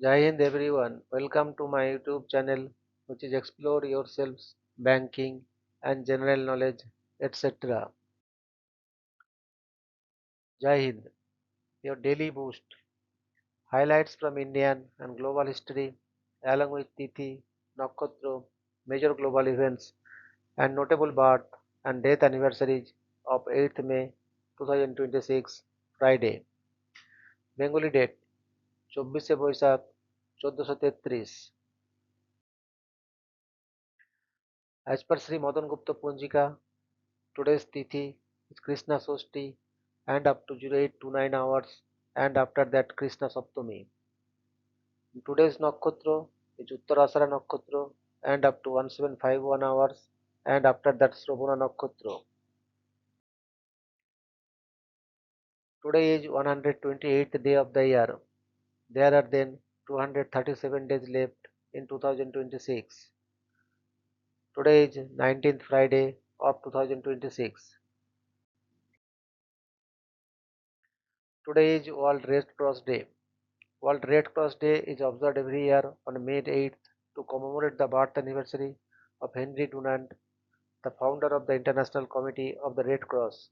Jai Hind everyone. Welcome to my YouTube channel, which is Explore Yourselves, Banking and General Knowledge, etc. Jai Hind, your daily boost. Highlights from Indian and global history, along with Tithi, Nakshatra, major global events, and notable birth and death anniversaries of 8th May 2026, Friday. Bengali date 24 Boishakh 1433. As per Sri Madan Gupta Punjika, today's Tithi is Krishna Soshti and up to 08 to 9 hours, and after that Krishna Saptami. Today's Nakshatra is Uttarashara Nakshatra and up to 1751 hours, and after that Shravana Nakshatra. Today is 128th day of the year. There are then 237 days left in 2026. Today is 19th Friday of 2026. Today is World Red Cross Day. World Red Cross Day is observed every year on May 8th to commemorate the birth anniversary of Henry Dunant, the founder of the International Committee of the Red Cross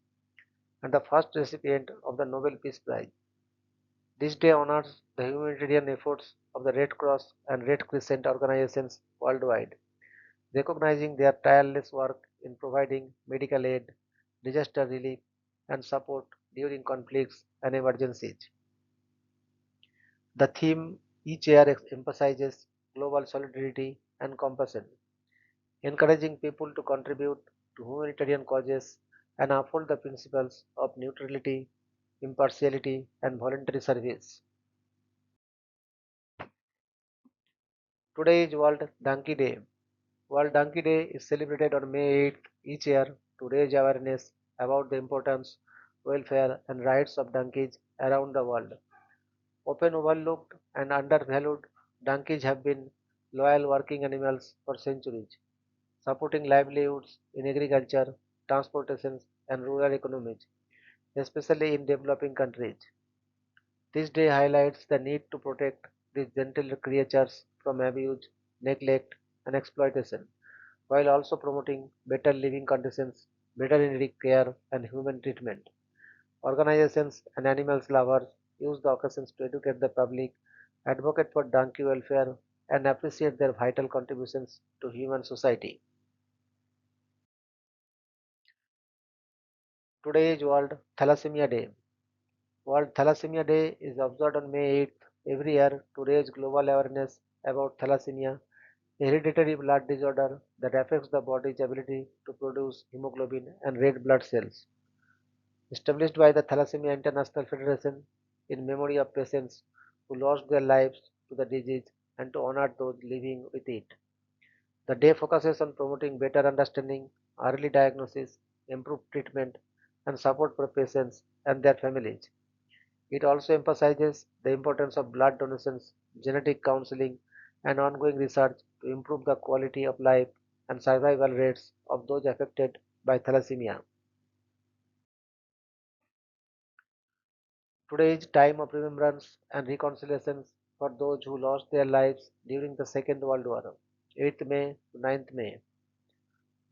and the first recipient of the Nobel Peace Prize. This day honors the humanitarian efforts of the Red Cross and Red Crescent organizations worldwide, recognizing their tireless work in providing medical aid, disaster relief, and support during conflicts and emergencies. The theme each year emphasizes global solidarity and compassion, encouraging people to contribute to humanitarian causes and uphold the principles of neutrality, impartiality, and voluntary service. Today is World Donkey Day. World Donkey Day is celebrated on May 8th each year to raise awareness about the importance, welfare, and rights of donkeys around the world. Often overlooked and undervalued, donkeys have been loyal working animals for centuries, supporting livelihoods in agriculture, transportation, and rural economies, especially in developing countries. This day highlights the need to protect these gentle creatures from abuse, neglect, and exploitation, while also promoting better living conditions, veterinary care, and human treatment. Organizations and animal lovers use the occasions to educate the public, advocate for donkey welfare, and appreciate their vital contributions to human society. Today is World Thalassemia Day. World Thalassemia Day is observed on May 8th every year to raise global awareness about thalassemia, a hereditary blood disorder that affects the body's ability to produce hemoglobin and red blood cells. Established by the Thalassemia International Federation in memory of patients who lost their lives to the disease and to honor those living with it. The day focuses on promoting better understanding, early diagnosis, improved treatment, and support for patients and their families. It also emphasizes the importance of blood donations, genetic counseling, and ongoing research to improve the quality of life and survival rates of those affected by thalassemia. Today is time of remembrance and reconciliation for those who lost their lives during the Second World War, 8th May to 9th May.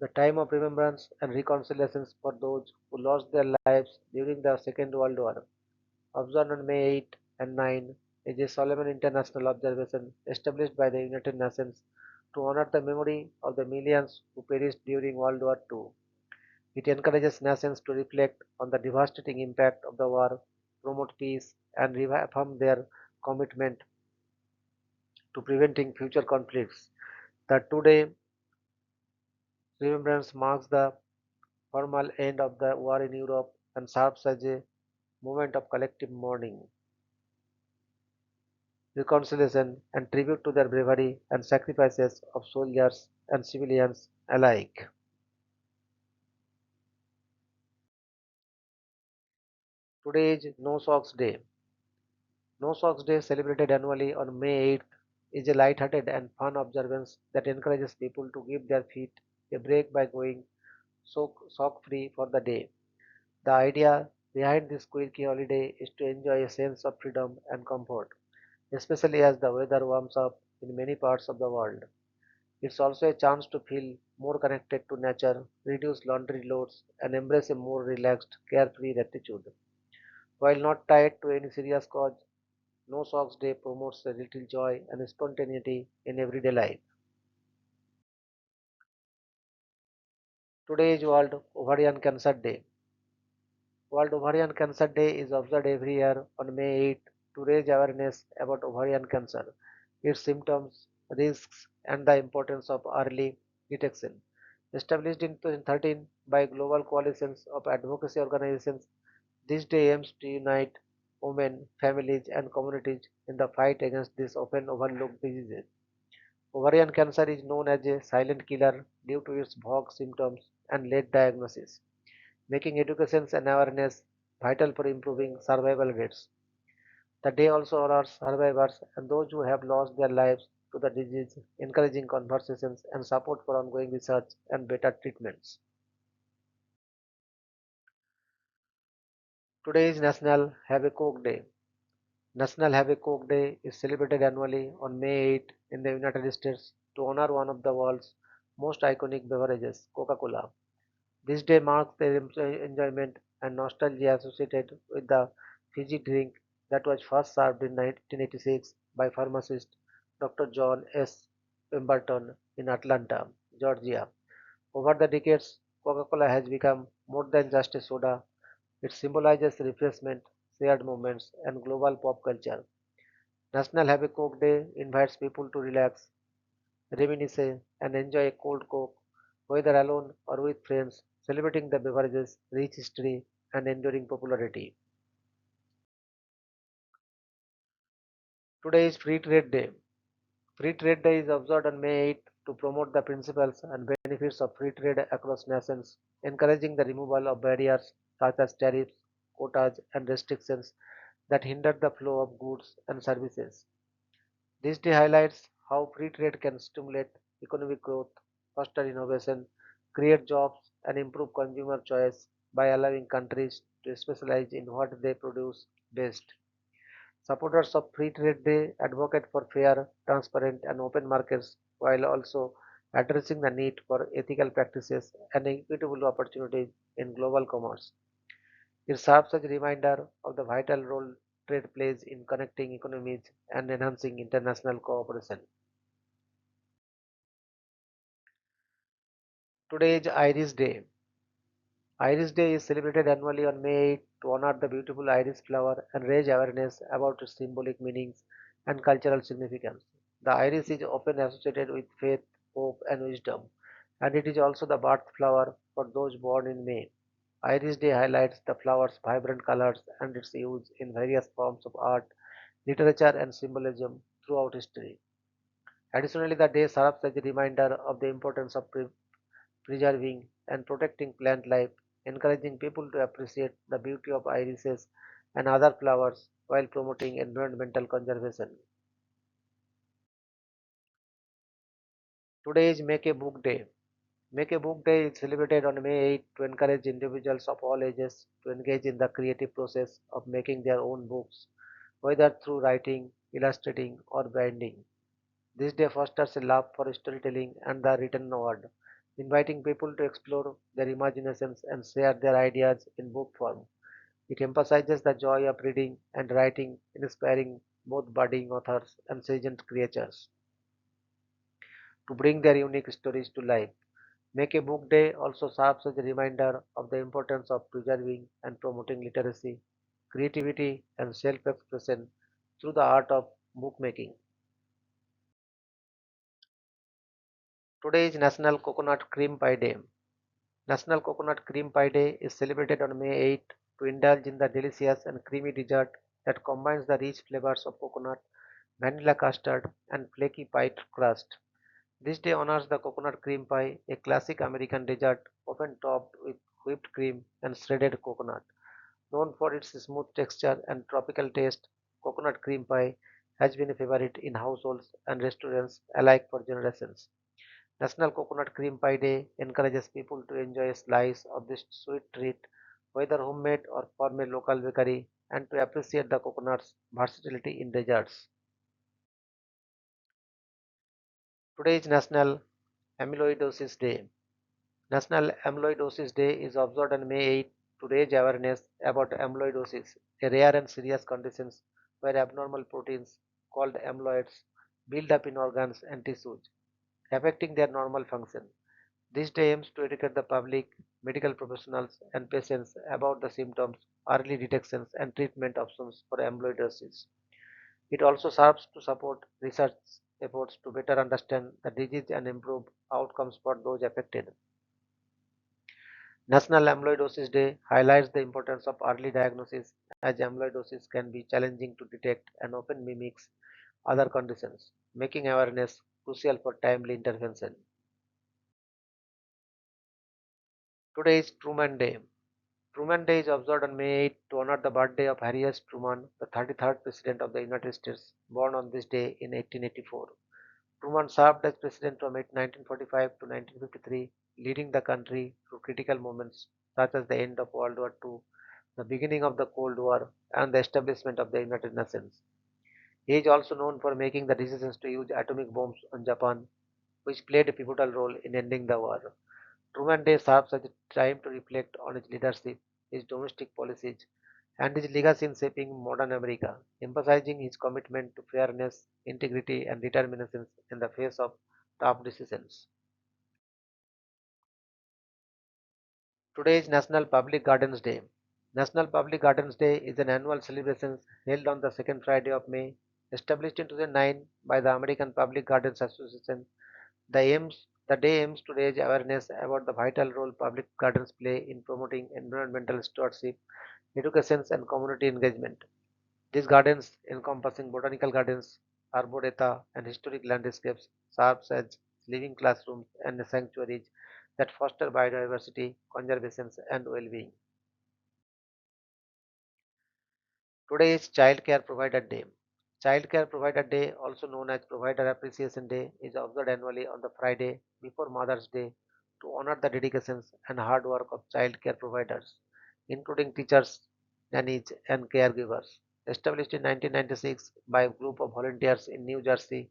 The time of remembrance and reconciliation for those who lost their lives during the Second World War, observed on May 8 and 9, is a solemn international observation established by the United Nations to honor the memory of the millions who perished during World War II. It encourages nations to reflect on the devastating impact of the war, promote peace, and reaffirm their commitment to preventing future conflicts. The two-day remembrance marks the formal end of the war in Europe and serves as a moment of collective mourning, reconciliation, and tribute to their bravery and sacrifices of soldiers and civilians alike. Today is No Socks Day. No Socks Day, celebrated annually on May 8th, is a light-hearted and fun observance that encourages people to give their feet a break by going sock-free for the day. The idea behind this quirky holiday is to enjoy a sense of freedom and comfort, especially as the weather warms up in many parts of the world. It's also a chance to feel more connected to nature, reduce laundry loads, and embrace a more relaxed, carefree attitude. While not tied to any serious cause, No Socks Day promotes a little joy and spontaneity in everyday life. Today is World Ovarian Cancer Day. World Ovarian Cancer Day is observed every year on May 8 to raise awareness about ovarian cancer, its symptoms, risks, and the importance of early detection. Established in 2013 by global coalitions of advocacy organizations, this day aims to unite women, families, and communities in the fight against this often overlooked disease. Ovarian cancer is known as a silent killer due to its vague symptoms and late diagnosis, making education and awareness vital for improving survival rates. The day also honors survivors and those who have lost their lives to the disease, encouraging conversations and support for ongoing research and better treatments. Today is National Have a Coke Day. National Have a Coke Day is celebrated annually on May 8 in the United States to honor one of the world's most iconic beverages, Coca Cola. This day marks the enjoyment and nostalgia associated with the fizzy drink that was first served in 1986 by pharmacist Dr. John S. Pemberton in Atlanta, Georgia. Over the decades, Coca-Cola has become more than just a soda. It symbolizes refreshment, shared moments, and global pop culture. National Have a Coke Day invites people to relax, reminisce, and enjoy a cold Coke, whether alone or with friends, celebrating the beverage's rich history and enduring popularity. Today is Free Trade Day. Free Trade Day is observed on May 8 to promote the principles and benefits of free trade across nations, encouraging the removal of barriers such as tariffs, quotas, and restrictions that hinder the flow of goods and services. This day highlights how free trade can stimulate economic growth, foster innovation, create jobs, and improve consumer choice by allowing countries to specialize in what they produce best. Supporters of Free Trade Day advocate for fair, transparent, and open markets while also addressing the need for ethical practices and equitable opportunities in global commerce. It serves as a reminder of the vital role trade plays in connecting economies and enhancing international cooperation. Today is Iris Day. Iris Day is celebrated annually on May 8 to honor the beautiful iris flower and raise awareness about its symbolic meanings and cultural significance. The iris is often associated with faith, hope, and wisdom, and it is also the birth flower for those born in May. Iris Day highlights the flower's vibrant colors and its use in various forms of art, literature, and symbolism throughout history. Additionally, the day serves as a reminder of the importance of preserving and protecting plant life, encouraging people to appreciate the beauty of irises and other flowers while promoting environmental conservation. Today is Make a Book Day. Make a Book Day is celebrated on May 8 to encourage individuals of all ages to engage in the creative process of making their own books, whether through writing, illustrating, or branding. This day fosters a love for storytelling and the written word, inviting people to explore their imaginations and share their ideas in book form. It emphasizes the joy of reading and writing, inspiring both budding authors and seasoned creators to bring their unique stories to life. Make a Book Day also serves as a reminder of the importance of preserving and promoting literacy, creativity, and self expression through the art of bookmaking. Today is National Coconut Cream Pie Day. National Coconut Cream Pie Day is celebrated on May 8 to indulge in the delicious and creamy dessert that combines the rich flavors of coconut, vanilla custard, and flaky pie crust. This day honors the coconut cream pie, a classic American dessert often topped with whipped cream and shredded coconut. Known for its smooth texture and tropical taste, coconut cream pie has been a favorite in households and restaurants alike for generations. National Coconut Cream Pie Day encourages people to enjoy a slice of this sweet treat, whether homemade or from a local bakery, and to appreciate the coconut's versatility in desserts. Today is National Amyloidosis Day. National Amyloidosis Day is observed on May 8 to raise awareness about amyloidosis, a rare and serious condition where abnormal proteins called amyloids build up in organs and tissues, affecting their normal function. This day aims to educate the public, medical professionals, and patients about the symptoms, early detections, and treatment options for amyloidosis. It also serves to support research efforts to better understand the disease and improve outcomes for those affected. National Amyloidosis Day highlights the importance of early diagnosis as amyloidosis can be challenging to detect and often mimics other conditions, making awareness crucial for timely intervention. Today is Truman Day. Truman Day is observed on May 8 to honor the birthday of Harry S. Truman, the 33rd President of the United States, born on this day in 1884. Truman served as president from 1945 to 1953, leading the country through critical moments such as the end of World War II, the beginning of the Cold War, and the establishment of the United Nations. He is also known for making the decisions to use atomic bombs on Japan, which played a pivotal role in ending the war. Truman Day serves as a time to reflect on his leadership, his domestic policies, and his legacy in shaping modern America, emphasizing his commitment to fairness, integrity, and determination in the face of tough decisions. Today is National Public Gardens Day. National Public Gardens Day is an annual celebration held on the second Friday of May, established in 2009 by the American Public Gardens Association. The day aims to raise awareness about the vital role public gardens play in promoting environmental stewardship, education, and community engagement. These gardens, encompassing botanical gardens, arboreta, and historic landscapes, serve as living classrooms and sanctuaries that foster biodiversity, conservation, and well-being. Today is Child Care Provider Day. Child Care Provider Day, also known as Provider Appreciation Day, is observed annually on the Friday before Mother's Day to honor the dedications and hard work of child care providers, including teachers, nannies, and caregivers. Established in 1996 by a group of volunteers in New Jersey,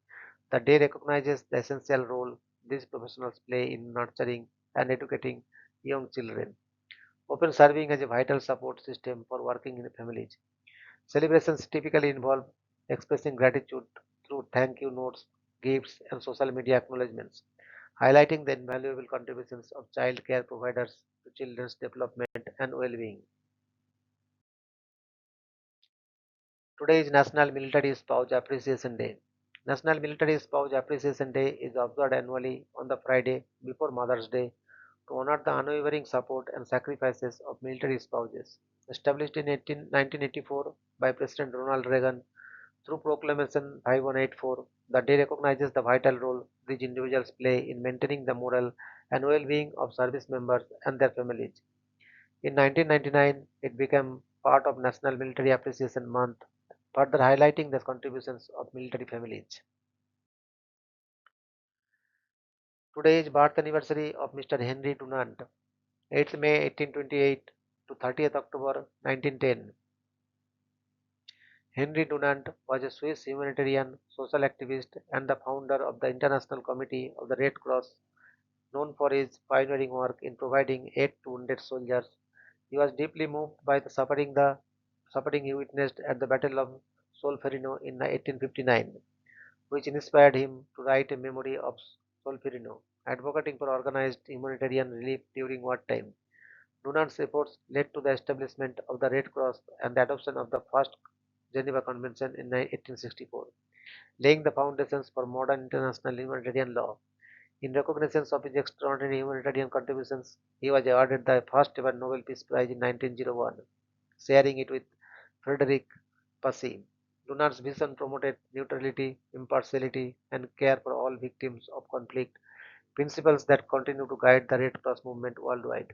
the day recognizes the essential role these professionals play in nurturing and educating young children, often serving as a vital support system for working in families. Celebrations typically involve expressing gratitude through thank you notes, gifts, and social media acknowledgements, highlighting the invaluable contributions of child care providers to children's development and well being. Today is National Military Spouse Appreciation Day. National Military Spouse Appreciation Day is observed annually on the Friday before Mother's Day to honor the unwavering support and sacrifices of military spouses. Established in 1984 by President Ronald Reagan, through Proclamation 5184, the day recognizes the vital role these individuals play in maintaining the moral and well-being of service members and their families. In 1999, it became part of National Military Appreciation Month, further highlighting the contributions of military families. Today is birth anniversary of Mr. Henry Dunant, 8th May 1828 to 30th October 1910. Henry Dunant was a Swiss humanitarian, social activist, and the founder of the International Committee of the Red Cross, known for his pioneering work in providing aid to wounded soldiers. He was deeply moved by the suffering he witnessed at the Battle of Solferino in 1859, which inspired him to write a memory of Solferino, advocating for organized humanitarian relief during wartime. Dunant's efforts led to the establishment of the Red Cross and the adoption of the first Geneva Convention in 1864, laying the foundations for modern international humanitarian law. In recognition of his extraordinary humanitarian contributions, he was awarded the first ever Nobel Peace Prize in 1901, sharing it with Frederick Passy. Dunant's vision promoted neutrality, impartiality, and care for all victims of conflict, principles that continue to guide the Red Cross movement worldwide.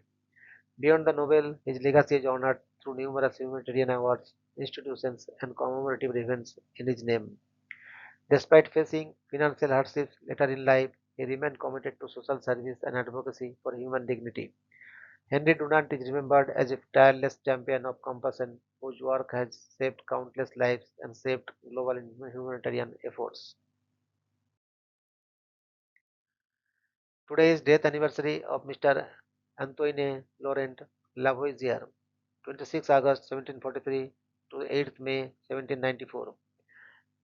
Beyond the Nobel, his legacy is honored through numerous humanitarian awards, institutions, and commemorative events in his name. Despite facing financial hardships later in life, he remained committed to social service and advocacy for human dignity. Henry Dunant is remembered as a tireless champion of compassion whose work has saved countless lives and shaped global humanitarian efforts. Today is death anniversary of Mr. Antoine Laurent Lavoisier, 26 August 1743 to 8th May 1794.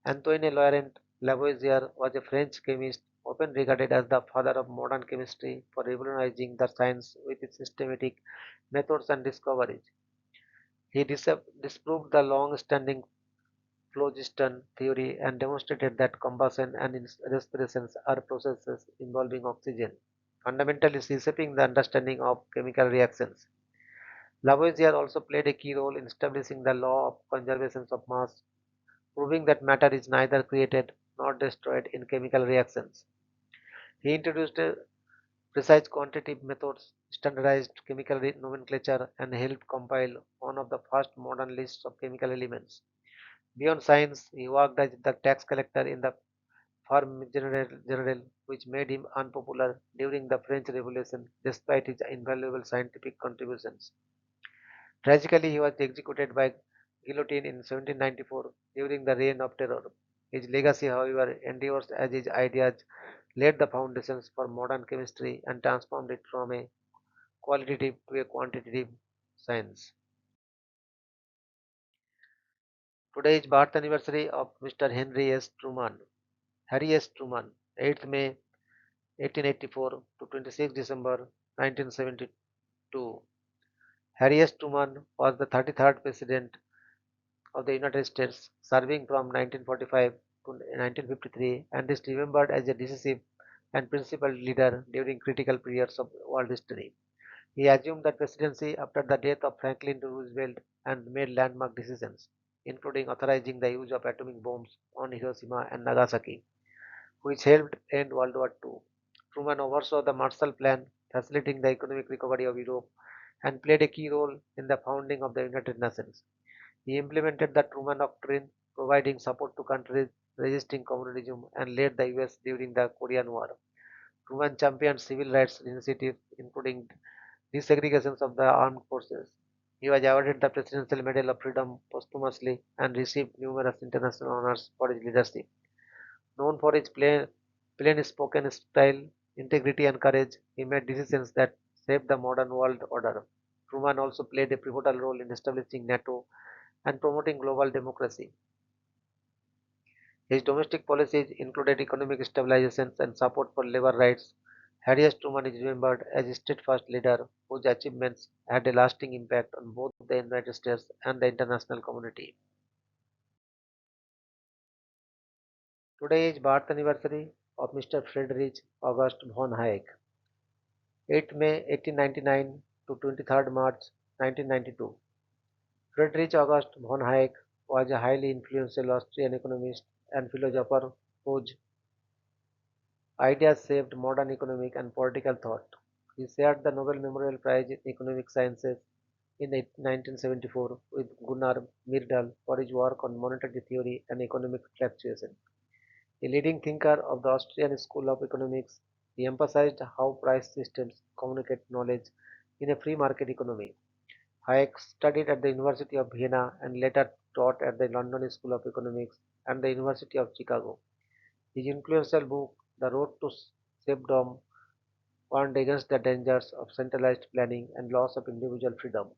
Antoine Laurent Lavoisier was a French chemist, often regarded as the father of modern chemistry for revolutionizing the science with its systematic methods and discoveries. He disproved the long-standing phlogiston theory and demonstrated that combustion and respiration are processes involving oxygen, fundamentally reshaping the understanding of chemical reactions. Lavoisier also played a key role in establishing the law of conservation of mass, proving that matter is neither created nor destroyed in chemical reactions. He introduced precise quantitative methods, standardized chemical nomenclature, and helped compile one of the first modern lists of chemical elements. Beyond science, he worked as the tax collector in the General, which made him unpopular during the French Revolution despite his invaluable scientific contributions. Tragically, he was executed by guillotine in 1794 during the Reign of Terror. His legacy, however, endures as his ideas laid the foundations for modern chemistry and transformed it from a qualitative to a quantitative science. Today is birth anniversary of Mr. Henry S. Truman. Harry S. Truman, 8th May 1884 to 26 December 1972. Harry S. Truman was the 33rd President of the United States, serving from 1945 to 1953, and is remembered as a decisive and principled leader during critical periods of world history. He assumed the presidency after the death of Franklin Roosevelt and made landmark decisions, including authorizing the use of atomic bombs on Hiroshima and Nagasaki, which helped end World War II. Truman oversaw the Marshall Plan, facilitating the economic recovery of Europe, and played a key role in the founding of the United Nations. He implemented the Truman Doctrine, providing support to countries resisting communism, and led the US during the Korean War. Truman championed civil rights initiatives, including desegregation of the armed forces. He was awarded the Presidential Medal of Freedom posthumously and received numerous international honors for his leadership. Known for his plain spoken style, integrity, and courage, he made decisions that shaped the modern world order. Truman also played a pivotal role in establishing NATO and promoting global democracy. His domestic policies included economic stabilization and support for labor rights. Harry S. Truman is remembered as a steadfast leader whose achievements had a lasting impact on both the United States and the international community. Today is birth anniversary of Mr. Friedrich August von Hayek, 8th May 1899 to 23rd March 1992. Friedrich August von Hayek was a highly influential Austrian economist and philosopher whose ideas shaped modern economic and political thought. He shared the Nobel Memorial Prize in Economic Sciences in 1974 with Gunnar Myrdal for his work on monetary theory and economic fluctuation. A leading thinker of the Austrian School of Economics, he emphasized how price systems communicate knowledge in a free market economy. Hayek studied at the University of Vienna and later taught at the London School of Economics and the University of Chicago. His influential book, The Road to Serfdom, warned against the dangers of centralized planning and loss of individual freedom.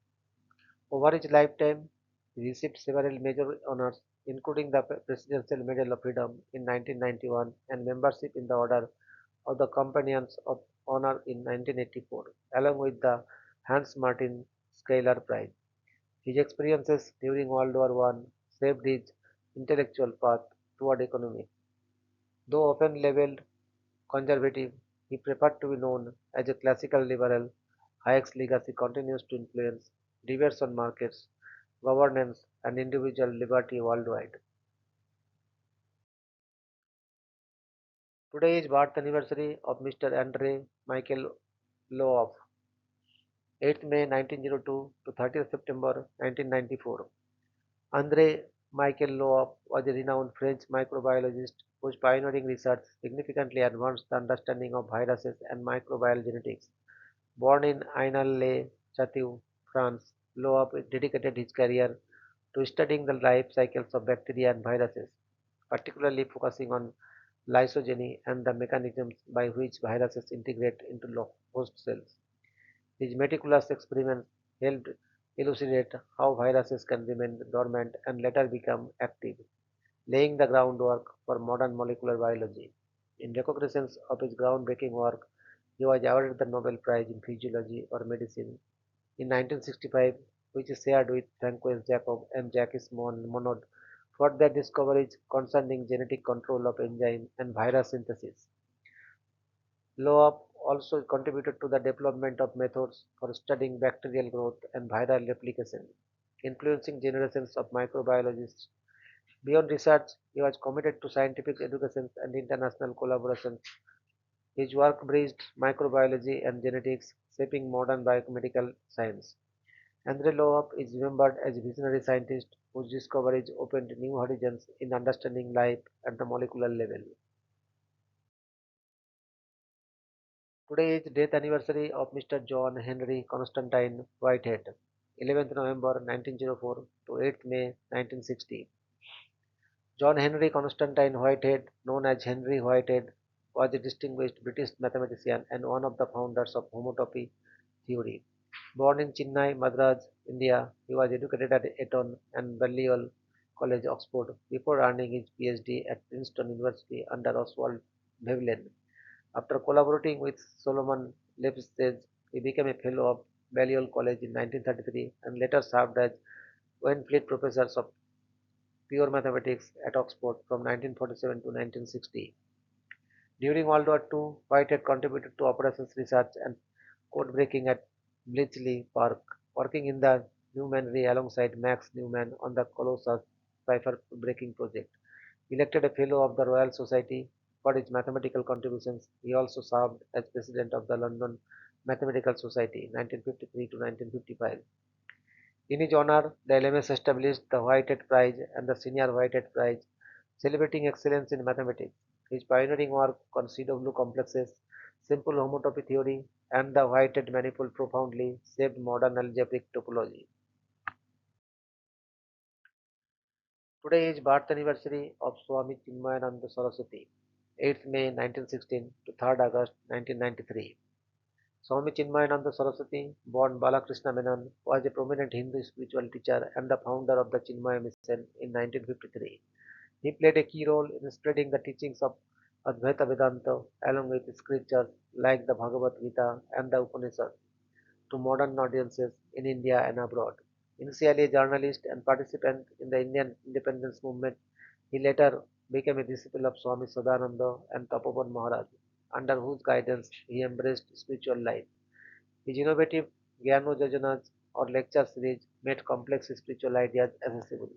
Over his lifetime, he received several major honors, including the Presidential Medal of Freedom in 1991 and membership in the Order of the Companions of Honor in 1984, along with the Hans Martin Schuyler Prize. His experiences during World War One shaped his intellectual path toward economy. Though often labeled conservative, he preferred to be known as a classical liberal. Hayek's legacy continues to influence debates on markets, governance, and individual liberty worldwide. Today is birth anniversary of Mr. Andrei Michael Loaf, 8th May 1902 to 30th September 1994. Andrei Michael Loaf was a renowned French microbiologist whose pioneering research significantly advanced the understanding of viruses and microbial genetics. Born in Ainay-le-Château, France, Loeb dedicated his career to studying the life cycles of bacteria and viruses, particularly focusing on lysogeny, and the mechanisms by which viruses integrate into host cells. His meticulous experiments helped elucidate how viruses can remain dormant and later become active, laying the groundwork for modern molecular biology. In recognition of his groundbreaking work, he was awarded the Nobel Prize in Physiology or Medicine in 1965, which is shared with Francois Jacob and Jacques Monod for their discoveries concerning genetic control of enzyme and virus synthesis. Loeb also contributed to the development of methods for studying bacterial growth and viral replication, influencing generations of microbiologists. Beyond research, he was committed to scientific education and international collaboration. His work bridged microbiology and genetics, shaping modern biomedical science. Andrei Loeb is remembered as a visionary scientist whose discoveries opened new horizons in understanding life at the molecular level. Today is death anniversary of Mr. John Henry Constantine Whitehead, 11th November 1904 to 8th May 1960. John Henry Constantine Whitehead, known as Henry Whitehead, was a distinguished British mathematician and one of the founders of homotopy theory. Born in Chennai, Madras, India, he was educated at Eton and Balliol College, Oxford, before earning his PhD at Princeton University under Oswald Veblen. After collaborating with Solomon Lipschitz, he became a fellow of Balliol College in 1933 and later served as Waynflete Professor of Pure Mathematics at Oxford from 1947 to 1960. During World War II, Whitehead contributed to operations research and code breaking at Bletchley Park, working in the Newmanry alongside Max Newman on the Colossus cipher breaking project. Elected a Fellow of the Royal Society for his mathematical contributions, he also served as President of the London Mathematical Society 1953 to 1955. In his honor, the LMS established the Whitehead Prize and the Senior Whitehead Prize, celebrating excellence in mathematics. His pioneering work on CW complexes, simple homotopy theory, and the Whitehead manifold profoundly shaped modern algebraic topology. Today is birth anniversary of Swami Chinmayananda Saraswati, 8th May 1916 to 3rd August 1993. Swami Chinmayananda Saraswati, born Balakrishna Menon, was a prominent Hindu spiritual teacher and the founder of the Chinmaya mission in 1953. He played a key role in spreading the teachings of Advaita Vedanta along with scriptures like the Bhagavad Gita and the Upanishads to modern audiences in India and abroad. Initially a journalist and participant in the Indian independence movement, he later became a disciple of Swami Sadananda and Tapovan Maharaj, under whose guidance he embraced spiritual life. His innovative Gyano Yojanas or lecture series made complex spiritual ideas accessible,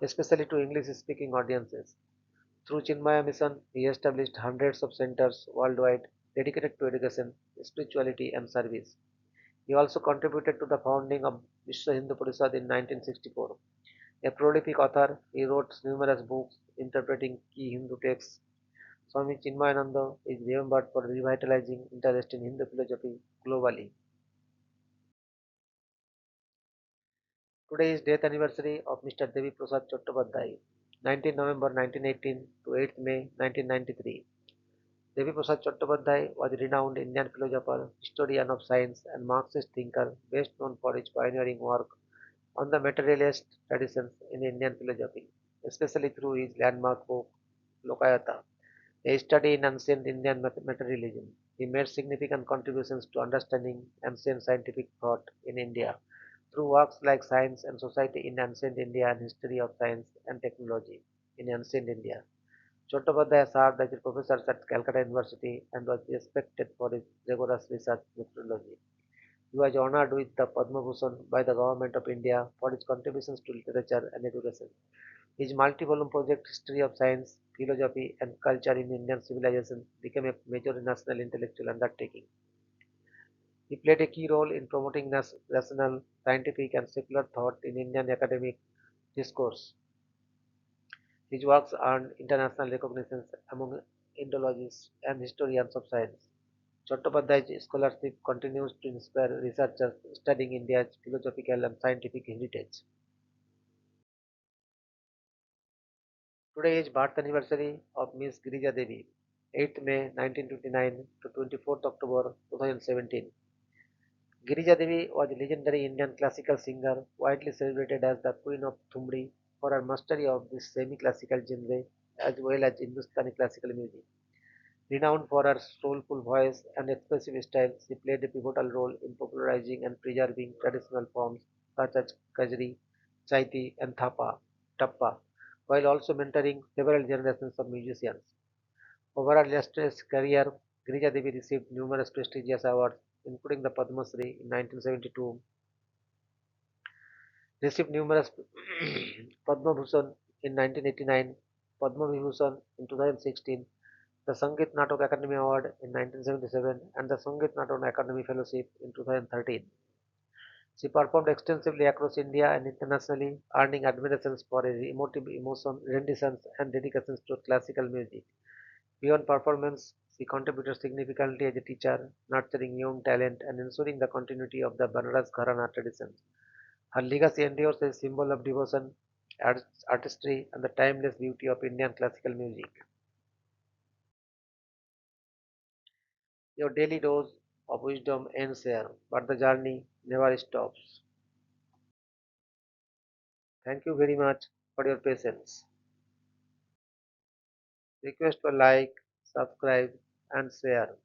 especially to English speaking audiences. Through Chinmaya Mission, he established hundreds of centers worldwide dedicated to education, spirituality, and service. He also contributed to the founding of Vishwa Hindu Parishad in 1964. A prolific author, he wrote numerous books interpreting key Hindu texts. Swami Chinmayananda is remembered for revitalizing interest in Hindu philosophy globally. Today is death anniversary of Mr. Devi Prasad Chattopadhyay, 19 November 1918 to 8th May 1993. Devi Prasad Chattopadhyay was a renowned Indian philosopher, historian of science, and Marxist thinker best known for his pioneering work on the materialist traditions in Indian philosophy, especially through his landmark book Lokayata, a study in ancient Indian materialism. He made significant contributions to understanding ancient scientific thought in India through works like Science and Society in Ancient India and History of Science and Technology in Ancient India. Chattopadhyay served as a professor at Calcutta University and was respected for his rigorous research methodology. He was honored with the Padma Bhushan by the Government of India for his contributions to literature and education. His multi-volume project History of Science, Philosophy and Culture in Indian Civilization became a major national intellectual undertaking. He played a key role in promoting rational, scientific and secular thought in Indian academic discourse. His works earned international recognition among Indologists and historians of science. Chattopadhyay's scholarship continues to inspire researchers studying India's philosophical and scientific heritage. Today is birth anniversary of Miss Girija Devi, 8th May 1929 to 24th October 2017. Girija Devi was a legendary Indian classical singer, widely celebrated as the Queen of Thumri for her mastery of this semi-classical genre as well as Hindustani classical music. Renowned for her soulful voice and expressive style, she played a pivotal role in popularizing and preserving traditional forms such as Kajri, Chaiti, and Tappa, while also mentoring several generations of musicians. Over her illustrious career, Girija Devi received numerous prestigious awards, including the Padma Shri in 1972, received numerous Padma Bhushan in 1989, Padma Vibhushan in 2016, the Sangeet Natak Academy Award in 1977, and the Sangeet Natak Academy Fellowship in 2013. She performed extensively across India and internationally, earning admirations for her emotive emotion, renditions, and dedications to classical music. Beyond performance, she contributed significantly as a teacher, nurturing young talent and ensuring the continuity of the Banaras Karana tradition. Her legacy endures as a symbol of devotion, artistry, and the timeless beauty of Indian classical music. Your daily dose of wisdom ends here, but the journey never stops. Thank you very much for your patience. Request for like, subscribe, and share.